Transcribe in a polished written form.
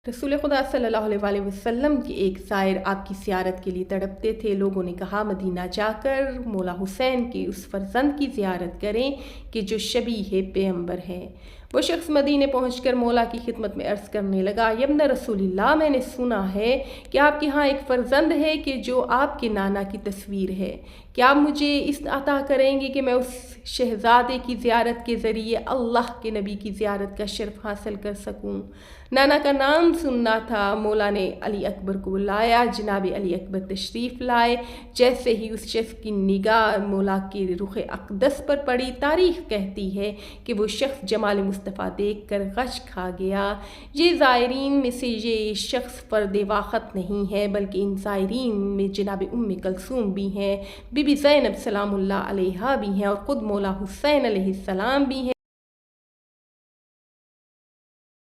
رسول خدا صلی اللہ علیہ وسلم کی ایک زائر آپ کی زیارت کے لیے تڑپتے تھے۔ لوگوں نے کہا مدینہ جا کر مولا حسین کے اس فرزند کی زیارت کریں کہ جو شبیہ پیغمبر ہے۔ وہ شخص مدینے پہنچ کر مولا کی خدمت میں عرض کرنے لگا، یبن رسول اللہ، میں نے سنا ہے کہ آپ کے ہاں ایک فرزند ہے کہ جو آپ کے نانا کی تصویر ہے۔ کیا آپ مجھے اس عطا کریں گے کہ میں اس شہزادے کی زیارت کے ذریعے اللہ کے نبی کی زیارت کا شرف حاصل کر سکوں؟ نانا کا نام سننا تھا۔ مولا نے علی اکبر کو بلایا۔ جناب علی اکبر تشریف لائے۔ جیسے ہی اس شخص کی نگاہ مولا کے رخ اقدس پر پڑی، تاریخ کہتی ہے کہ وہ شخص جمال مصطفیٰ دیکھ کر غش کھا گیا۔ یہ زائرین میں سے یہ شخص فرد واقعت نہیں ہے، بلکہ ان زائرین میں جناب ام کلثوم بھی ہیں، بی بی زینب سلام اللہ علیہا بھی ہیں، اور خود مولا حسین علیہ السلام بھی ہیں۔